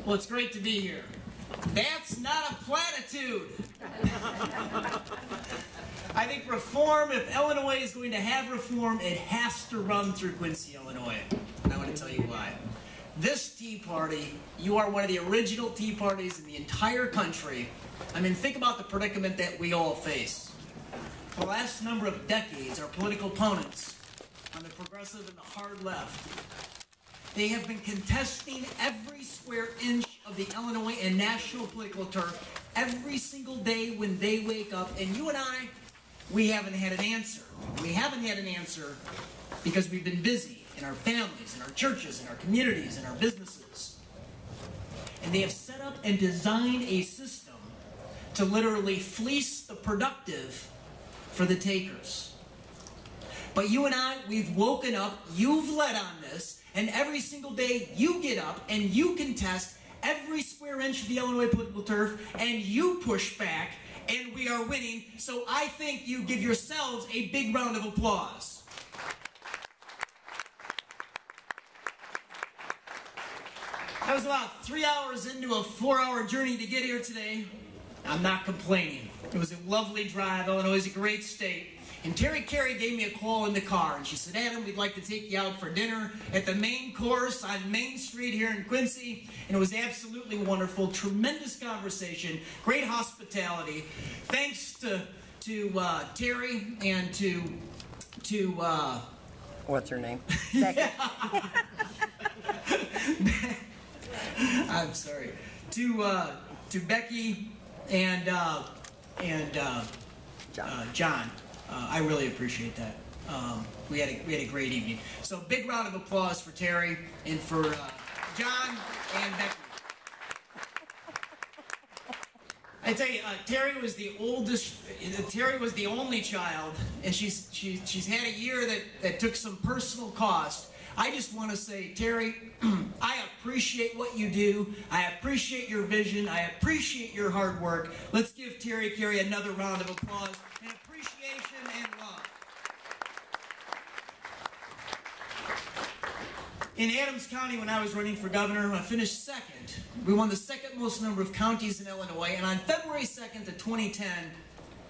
Well, it's great to be here. That's not a platitude. I think reform, if Illinois is going to have reform, it has to run through Quincy, Illinois. And I want to tell you why. This Tea Party, you are one of the original Tea Parties in the entire country. I mean, think about the predicament that we all face. For the last number of decades, our political opponents on the progressive and the hard left, they have been contesting every square inch of the Illinois and national political turf every single day when they wake up. And you and I, we haven't had an answer. We haven't had an answer because we've been busy in our families, in our churches, in our communities, in our businesses. And they have set up and designed a system to literally fleece the productive for the takers. But you and I, we've woken up, you've led on this, and every single day you get up and you contest every square inch of the Illinois political turf, and you push back, and we are winning. So I think you give yourselves a big round of applause. I was about 3 hours into a 4-hour journey to get here today. I'm not complaining. It was a lovely drive. Illinois is a great state. And Terry Carey gave me a call in the car, and she said, Adam, we'd like to take you out for dinner at the main course on Main Street here in Quincy. And it was absolutely wonderful. Tremendous conversation. Great hospitality. Thanks to Terry and to what's her name? I'm sorry. To Becky and John. I really appreciate that. We had a great evening. So big round of applause for Terry and for John and Becky. I tell you, Terry was the oldest. Terry was the only child, and she's had a year that took some personal cost. I just want to say, Terry, I appreciate what you do. I appreciate your vision. I appreciate your hard work. Let's give Terry Carey another round of applause and appreciation and love. In Adams County, when I was running for governor, I finished second. We won the second most number of counties in Illinois, and on February 2nd of 2010,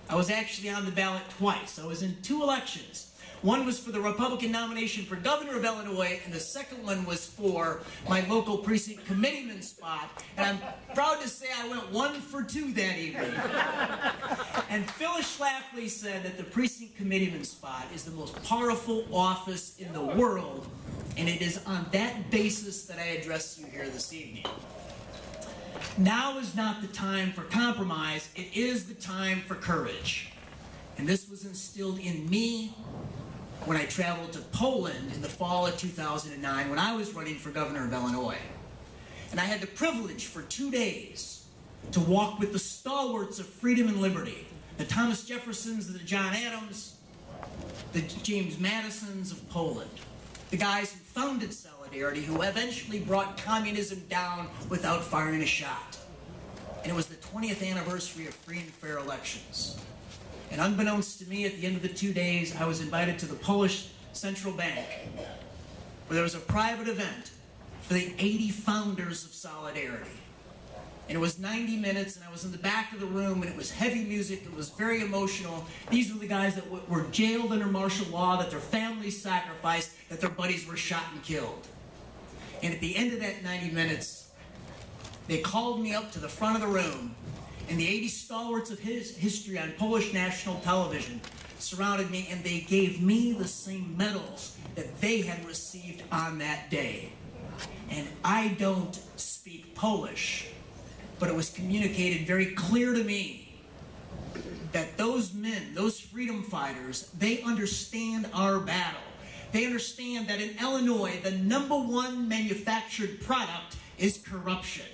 I was actually on the ballot twice. I was in 2 elections. One was for the Republican nomination for governor of Illinois, and the second one was for my local precinct committeeman spot. And I'm proud to say I went 1 for 2 that evening. And Phyllis Schlafly said that the precinct committeeman spot is the most powerful office in the world, and it is on that basis that I address you here this evening. Now is not the time for compromise, it is the time for courage. And this was instilled in me when I traveled to Poland in the fall of 2009 when I was running for governor of Illinois. And I had the privilege for 2 days to walk with the stalwarts of freedom and liberty, the Thomas Jeffersons, the John Adams, the James Madisons of Poland, the guys who founded Solidarity, who eventually brought communism down without firing a shot. And it was the 20th anniversary of free and fair elections. And unbeknownst to me, at the end of the 2 days, I was invited to the Polish Central Bank, where there was a private event for the 80 founders of Solidarity. And it was 90 minutes, and I was in the back of the room, and it was heavy music. It was very emotional. These were the guys that were jailed under martial law, that their families sacrificed, that their buddies were shot and killed. And at the end of that 90 minutes, they called me up to the front of the room, and the 80 stalwarts of history on Polish national television surrounded me, and they gave me the same medals that they had received on that day. And I don't speak Polish, but it was communicated very clear to me that those men, those freedom fighters, they understand our battle. They understand that in Illinois, the #1 manufactured product is corruption.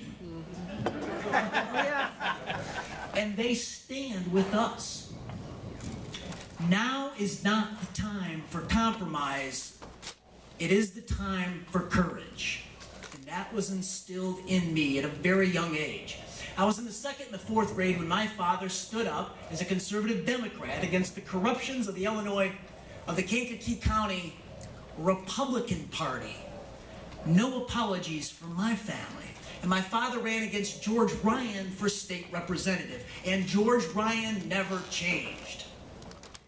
And they stand with us. Now is not the time for compromise. It is the time for courage. And that was instilled in me at a very young age. I was in the 2nd and the 4th grade when my father stood up as a conservative Democrat against the corruptions of the Kankakee County Republican Party. No apologies from my family. And my father ran against George Ryan for state representative. And George Ryan never changed.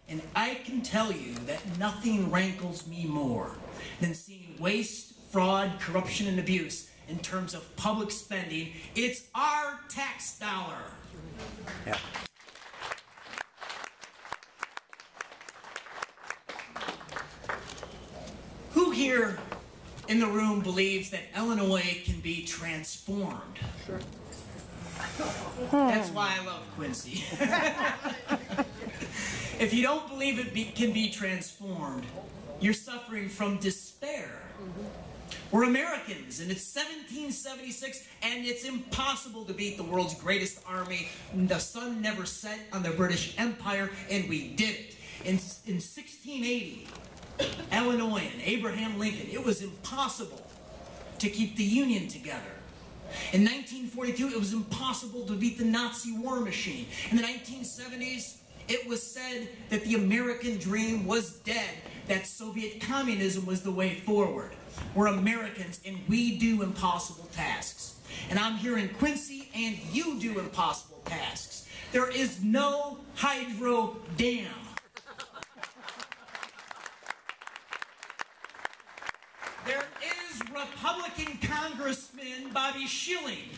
And I can tell you that nothing rankles me more than seeing waste, fraud, corruption, and abuse in terms of public spending. It's our tax dollar. Yeah. Who here in the room believes that Illinois can be transformed? Sure. That's why I love Quincy. If you don't believe it can be transformed, you're suffering from despair. We're Americans, and it's 1776, and it's impossible to beat the world's greatest army. The sun never set on the British Empire, and we did it. In 1680, Illinois and Abraham Lincoln, it was impossible to keep the Union together. In 1942, it was impossible to beat the Nazi war machine. In the 1970s, it was said that the American dream was dead, that Soviet communism was the way forward. We're Americans, and we do impossible tasks. And I'm here in Quincy, and you do impossible tasks. There is no hydro dam. There is Republican Congressman Bobby Schilling.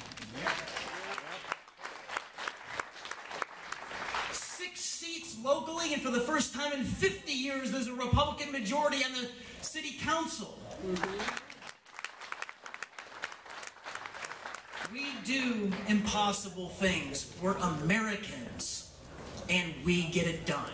6 seats locally, and for the first time in 50 years, there's a Republican majority on the city council. We do impossible things. We're Americans, and we get it done.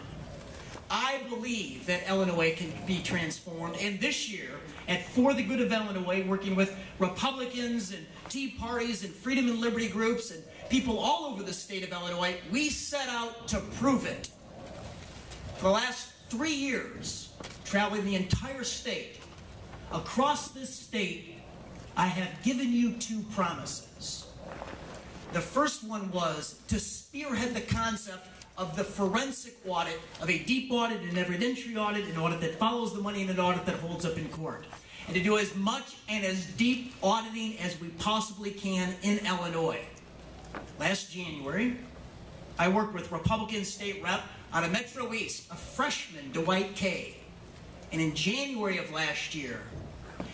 I believe that Illinois can be transformed, and this year, at For the Good of Illinois, working with Republicans and Tea Parties and freedom and liberty groups and people all over the state of Illinois, we set out to prove it. For the last 3 years, traveling the entire state, across this state, I have given you 2 promises. The first one was to spearhead the concept of the forensic audit, of a deep audit, an evidentiary audit, an audit that follows the money, and an audit that holds up in court. And to do as much and as deep auditing as we possibly can in Illinois. Last January, I worked with Republican State Rep out of Metro East, a freshman, Dwight Kay. And in January of last year,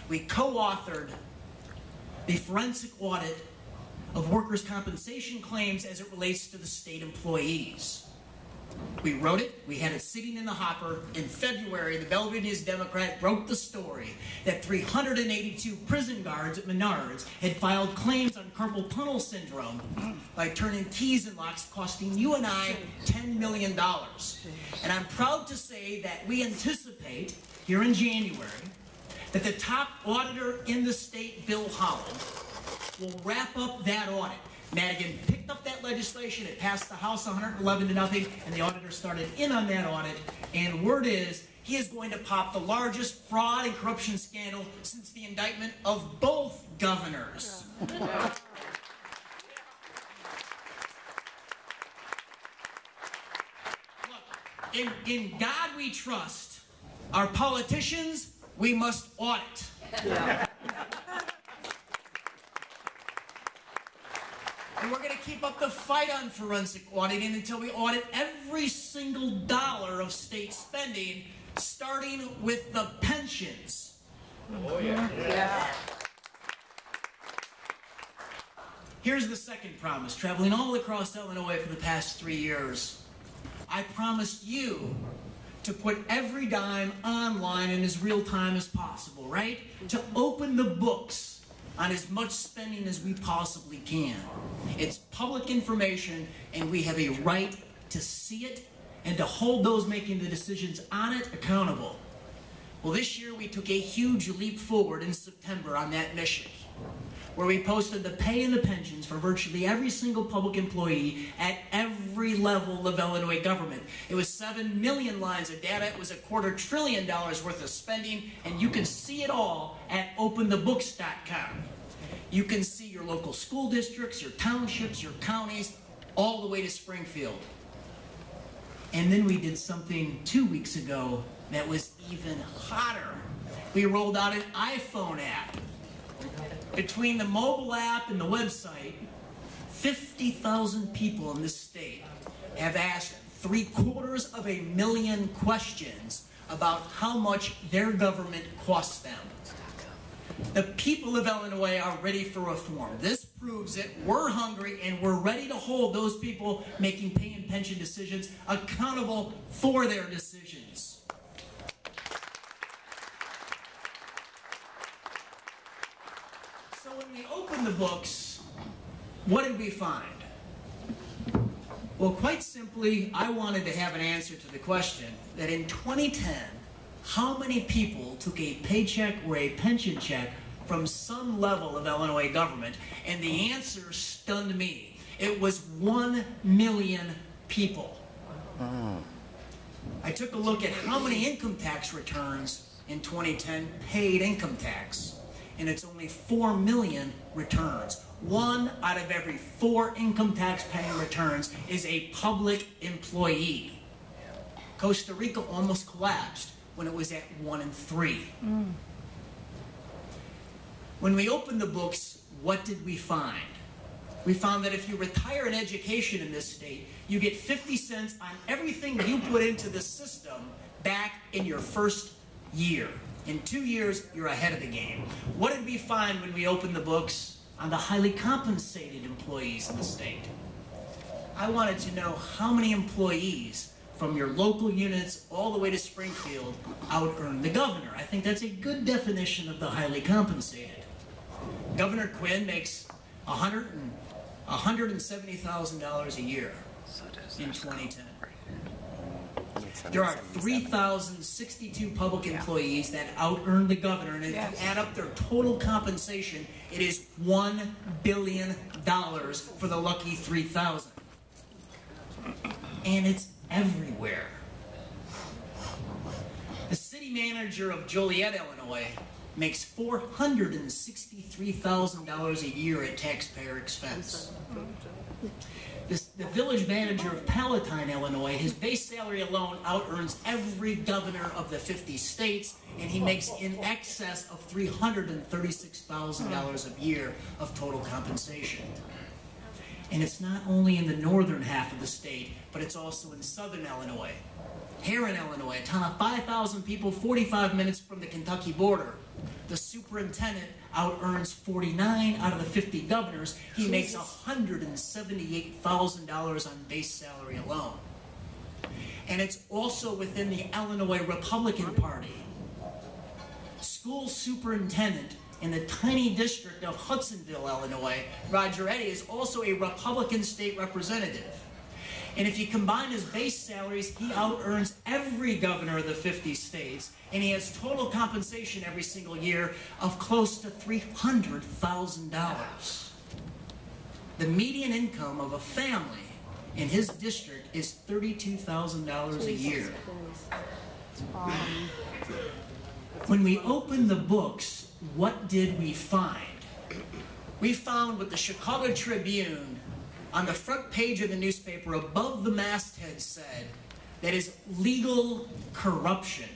we co-authored the forensic audit of workers' compensation claims as it relates to the state employees. We wrote it, we had it sitting in the hopper. In February, the Bellevue News Democrat broke the story that 382 prison guards at Menards had filed claims on carpal tunnel syndrome by turning keys and locks, costing you and I $10 million. And I'm proud to say that we anticipate, here in January, that the top auditor in the state, Bill Holland, will wrap up that audit. Madigan picked up that legislation, it passed the House 111-0, and the auditor started in on that audit, and word is, he is going to pop the largest fraud and corruption scandal since the indictment of both governors. Look, in God we trust. Our politicians, we must audit. Yeah. And we're going to keep up the fight on forensic auditing until we audit every single dollar of state spending, starting with the pensions. Oh, yeah. Yeah. Here's the second promise. Traveling all across Illinois for the past 3 years, I promised you to put every dime online in as real time as possible, right? To open the books on as much spending as we possibly can. It's public information, and we have a right to see it and to hold those making the decisions on it accountable. Well, this year we took a huge leap forward in September on that mission, where we posted the pay and the pensions for virtually every single public employee at every level of Illinois government. It was 7 million lines of data. It was $250 billion worth of spending, and you can see it all at openthebooks.com. You can see your local school districts, your townships, your counties, all the way to Springfield. And then we did something 2 weeks ago that was even hotter. We rolled out an iPhone app. Between the mobile app and the website, 50,000 people in this state have asked 750,000 questions about how much their government costs them. The people of Illinois are ready for reform. This proves that we're hungry and we're ready to hold those people making pay and pension decisions accountable for their decisions. So when we opened the books, what did we find? Well, quite simply, I wanted to have an answer to the question that in 2010, how many people took a paycheck or a pension check from some level of Illinois government? And the answer stunned me. It was 1 million people. I took a look at how many income tax returns in 2010 paid income tax, and it's only 4 million returns. 1 out of every 4 income tax paying returns is a public employee. Costa Rica almost collapsed when it was at 1 in 3. When we opened the books, what did we find? We found that if you retire an education in this state, you get 50 cents on everything you put into the system back in your first year. In 2 years, you're ahead of the game. What did we find when we opened the books on the highly compensated employees in the state? I wanted to know how many employees from your local units all the way to Springfield out-earn the governor. I think that's a good definition of the highly compensated. Governor Quinn makes $170,000 a year in 2010. There are 3,062 public employees that out-earn the governor, and if you add up their total compensation, it is $1 billion for the lucky 3,000. And it's everywhere. The city manager of Joliet, Illinois, makes $463,000 a year at taxpayer expense. The village manager of Palatine, Illinois, his base salary alone out-earns every governor of the 50 states, and he makes in excess of $336,000 a year of total compensation. And it's not only in the northern half of the state, but it's also in southern Illinois. Here in Illinois, a town of 5,000 people, 45 minutes from the Kentucky border. The superintendent out-earns 49 out of the 50 governors. He makes $178,000 on base salary alone. And it's also within the Illinois Republican Party. School superintendent in the tiny district of Hudsonville, Illinois, Roger Eddy, is also a Republican state representative. And if you combine his base salaries, he out-earns every governor of the 50 states, and he has total compensation every single year of close to $300,000. The median income of a family in his district is $32,000 a year. When we opened the books, what did we find? We found what the Chicago Tribune on the front page of the newspaper above the masthead said, that is legal corruption.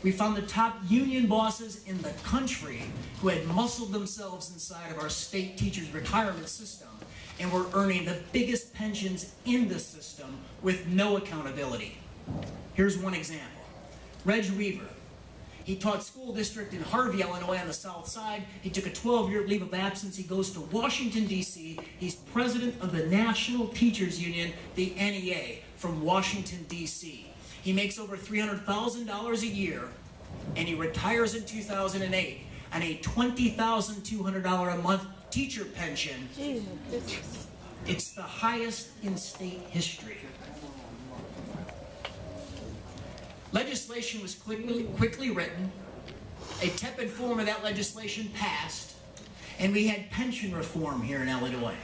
We found the top union bosses in the country who had muscled themselves inside of our state teachers' retirement system and were earning the biggest pensions in the system with no accountability. Here's one example. Reg Weaver. He taught school district in Harvey, Illinois on the south side. He took a 12-year leave of absence. He goes to Washington, D.C. He's president of the National Teachers Union, the NEA, from Washington, D.C. He makes over $300,000 a year, and he retires in 2008 on a $20,200 a month teacher pension. It's the highest in state history. Legislation was quickly written. A tepid form of that legislation passed, and we had pension reform here in Illinois.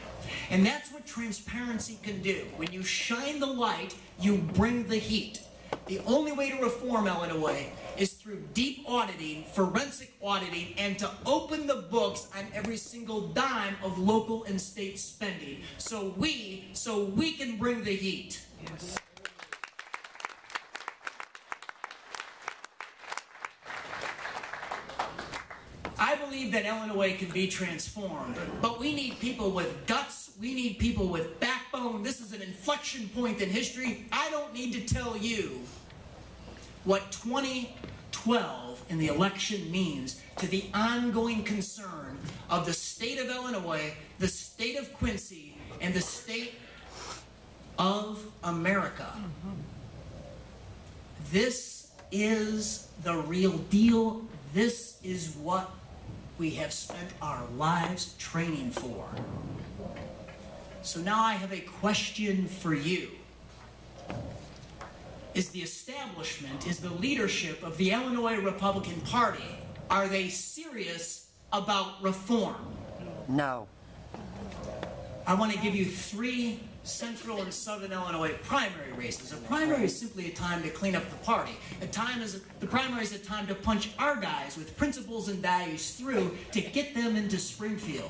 And that's what transparency can do. When you shine the light, you bring the heat. The only way to reform Illinois is through deep auditing, forensic auditing, and to open the books on every single dime of local and state spending, so we can bring the heat. Yes. I believe believe that Illinois can be transformed, but we need people with guts. We need people with backbone. This is an inflection point in history. I don't need to tell you what 2012 in the election means to the ongoing concern of the state of Illinois, the state of Quincy, and the state of America. This is the real deal. This is what we have spent our lives training for. So now I have a question for you. Is the establishment, is the leadership of the Illinois Republican Party, are they serious about reform? No. I want to give you 3 Central and Southern Illinois primary races. A primary is simply a time to clean up the party. The primary is a time to punch our guys with principles and values through to get them into Springfield.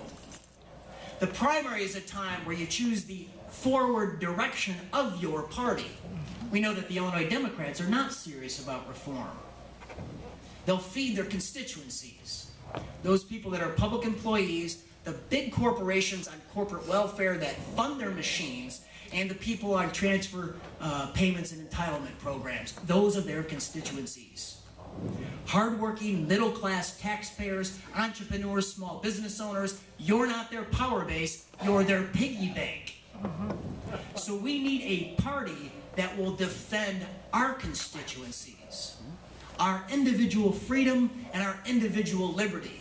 The primary is a time where you choose the forward direction of your party. We know that the Illinois Democrats are not serious about reform. They'll feed their constituencies. Those people that are public employees, the big corporations on corporate welfare that fund their machines, and the people on transfer payments and entitlement programs. Those are their constituencies. Hardworking, middle-class taxpayers, entrepreneurs, small business owners, you're not their power base, you're their piggy bank. So we need a party that will defend our constituencies, our individual freedom and our individual liberty.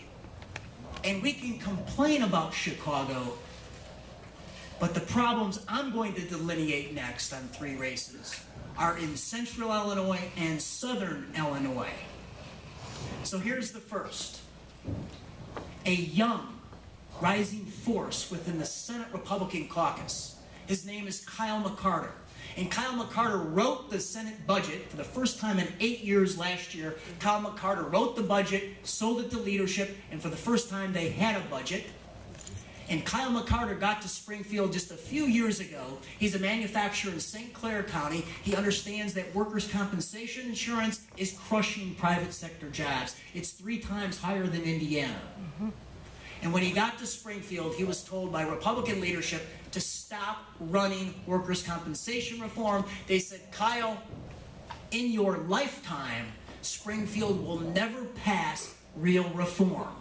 And we can complain about Chicago, but the problems I'm going to delineate next on 3 races are in Central Illinois and Southern Illinois. So here's the first. A young, rising force within the Senate Republican caucus. His name is Kyle McCarter. And Kyle McCarter wrote the Senate budget for the first time in 8 years last year. Kyle McCarter wrote the budget, sold it to leadership, and for the first time they had a budget. And Kyle McCarter got to Springfield just a few years ago. He's a manufacturer in St. Clair County. He understands that workers' compensation insurance is crushing private sector jobs. It's 3 times higher than Indiana. And when he got to Springfield, he was told by Republican leadership to stop running workers' compensation reform. They said, Kyle, in your lifetime, Springfield will never pass real reform.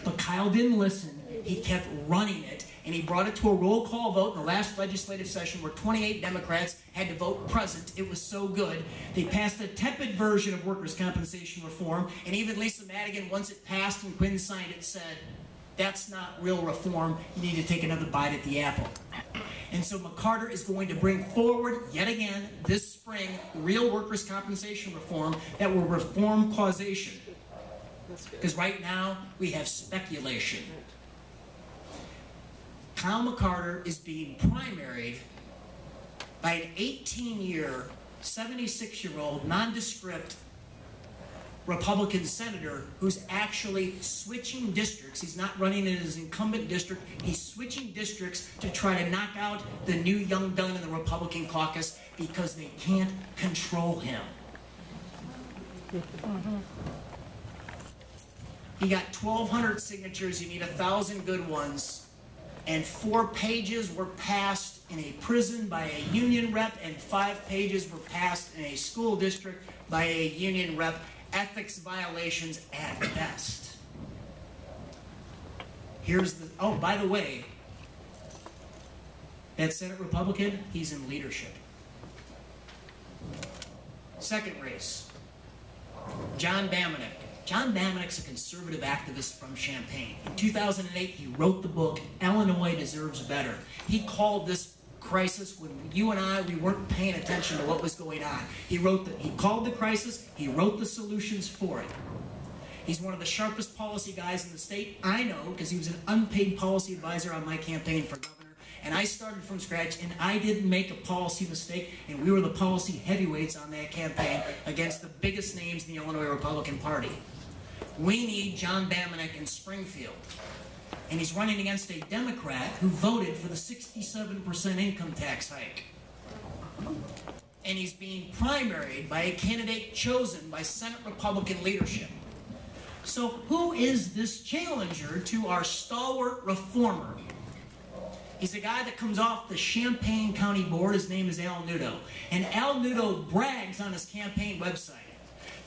But Kyle didn't listen. He kept running it, and he brought it to a roll call vote in the last legislative session where 28 Democrats had to vote present. It was so good. They passed a tepid version of workers' compensation reform, and even Lisa Madigan, once it passed and Quinn signed it, said, that's not real reform. You need to take another bite at the apple. And so McCarter is going to bring forward, yet again, this spring, real workers' compensation reform that will reform causation. Because right now, we have speculation. Kyle McCarter is being primaried by an 18-year, 76-year-old, nondescript Republican senator who's actually switching districts. He's not running in his incumbent district. He's switching districts to try to knock out the new young gun in the Republican caucus because they can't control him. He got 1,200 signatures. You need 1,000 good ones. And 4 pages were passed in a prison by a union rep, and 5 pages were passed in a school district by a union rep. Ethics violations at best. Here's the, oh, by the way, that Senate Republican, he's in leadership. Second race, John Bamenek. John Bamenek's a conservative activist from Champaign. In 2008, he wrote the book, Illinois Deserves Better. He called this crisis when you and I, we weren't paying attention to what was going on. He called the crisis, he wrote the solutions for it. He's one of the sharpest policy guys in the state. I know, because he was an unpaid policy advisor on my campaign for governor, and I started from scratch, and I didn't make a policy mistake, and we were the policy heavyweights on that campaign against the biggest names in the Illinois Republican Party. We need John Bamenek in Springfield. And he's running against a Democrat who voted for the 67% income tax hike. And he's being primaried by a candidate chosen by Senate Republican leadership. So who is this challenger to our stalwart reformer? He's a guy that comes off the Champaign County Board. His name is Al Nudo. And Al Nudo brags on his campaign website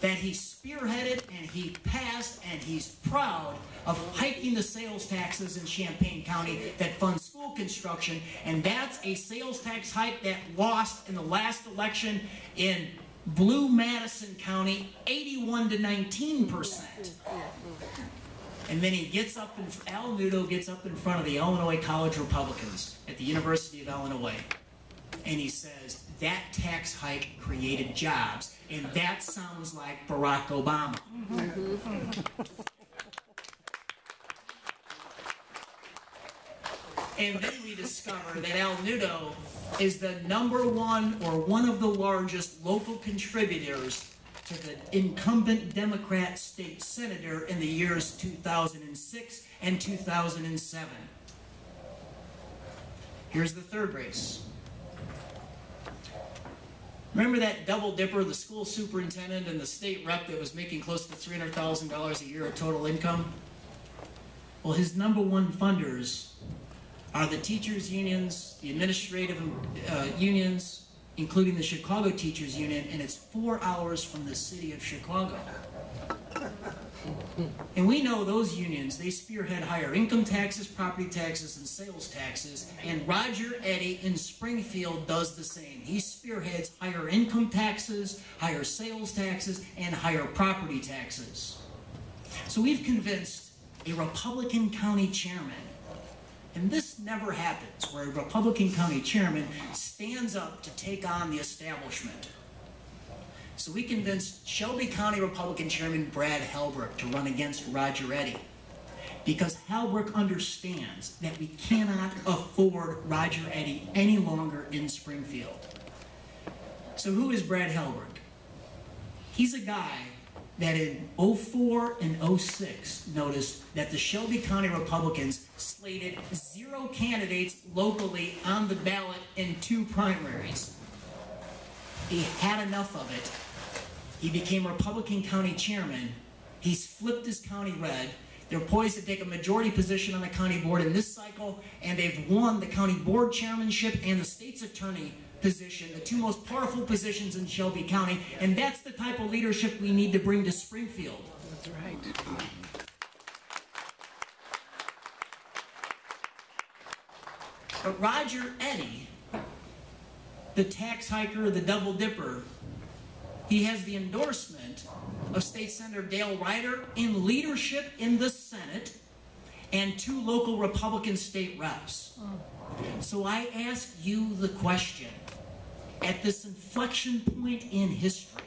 that he spearheaded and he passed and he's proud of hiking the sales taxes in Champaign County that fund school construction. And that's a sales tax hike that lost in the last election in Blue Madison County 81 to 19%. And then he gets up, Al Nudo gets up in front of the Illinois College Republicans at the University of Illinois, and he says, that tax hike created jobs, and that sounds like Barack Obama. And then we discover that Al Nudo is the #1 or one of the largest local contributors to the incumbent Democrat state senator in the years 2006 and 2007. Here's the third race. Remember that double dipper, the school superintendent and the state rep that was making close to $300,000 a year of total income? Well, his #1 funders are the teachers' unions, the administrative unions, including the Chicago Teachers Union, and it's 4 hours from the city of Chicago. And we know those unions, they spearhead higher income taxes, property taxes, and sales taxes, and Roger Eddy in Springfield does the same. He spearheads higher income taxes, higher sales taxes, and higher property taxes. So we've convinced a Republican county chairman, and this never happens, where a Republican county chairman stands up to take on the establishment. So we convinced Shelby County Republican Chairman Brad Halbrook to run against Roger Eddy, because Halbrook understands that we cannot afford Roger Eddy any longer in Springfield. So who is Brad Halbrook? He's a guy that in 04 and 06 noticed that the Shelby County Republicans slated 0 candidates locally on the ballot in 2 primaries. He had enough of it. He became Republican county chairman. He's flipped his county red. They're poised to take a majority position on the county board in this cycle, and they've won the county board chairmanship and the state's attorney position, the 2 most powerful positions in Shelby County, and that's the type of leadership we need to bring to Springfield. That's right. But Roger Eddy, the tax hiker, the double dipper, he has the endorsement of State Senator Dale Ryder in leadership in the Senate and 2 local Republican state reps. So I ask you the question, at this inflection point in history,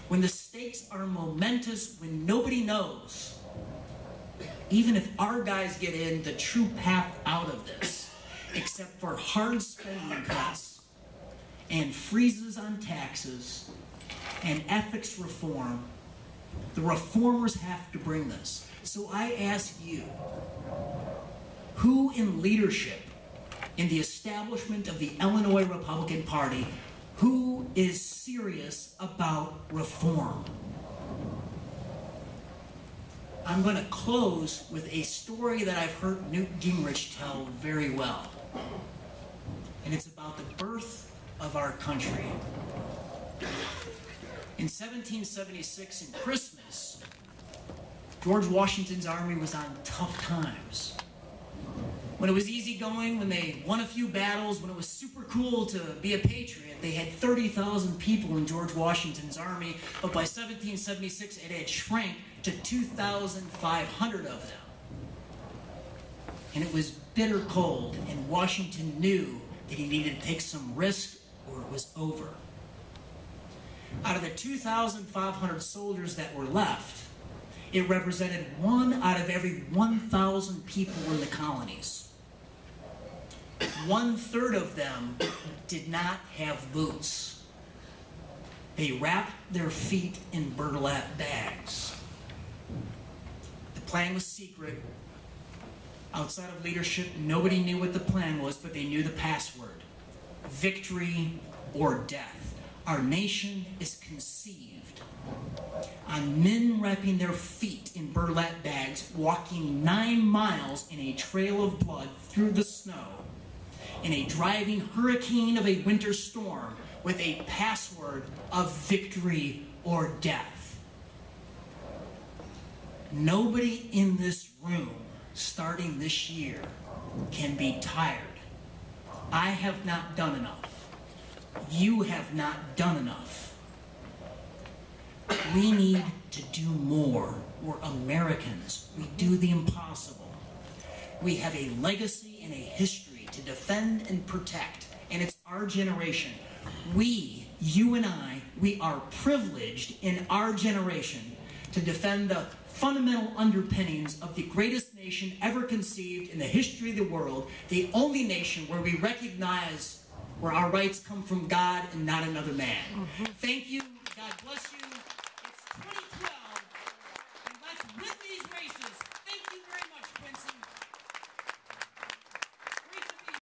when the stakes are momentous, when nobody knows, even if our guys get in, the true path out of this, except for hard spending cuts and freezes on taxes and ethics reform, the reformers have to bring this. So I ask you, who in leadership in the establishment of the Illinois Republican Party, who is serious about reform? I'm going to close with a story that I've heard Newt Gingrich tell very well. And it's about the birth of our country. In 1776, in Christmas, George Washington's army was on tough times. When it was easygoing, when they won a few battles, when it was super cool to be a patriot, they had 30,000 people in George Washington's army, but by 1776 it had shrank to 2,500 of them. And it was bitter cold, and Washington knew that he needed to take some risk or it was over. Out of the 2,500 soldiers that were left, it represented 1 out of every 1,000 people in the colonies. 1/3 of them did not have boots. They wrapped their feet in burlap bags. The plan was secret. Outside of leadership, nobody knew what the plan was, but they knew the password: victory or death. Our nation is conceived on men wrapping their feet in burlap bags, walking 9 miles in a trail of blood through the snow, in a driving hurricane of a winter storm, with a password of victory or death. Nobody in this room, starting this year, can be tired. I have not done enough. You have not done enough. We need to do more. We're Americans. We do the impossible. We have a legacy and a history to defend and protect, and it's our generation. We, you and I, we are privileged in our generation to defend the fundamental underpinnings of the greatest nation ever conceived in the history of the world, the only nation where we recognize where our rights come from God and not another man. Thank you. God bless you.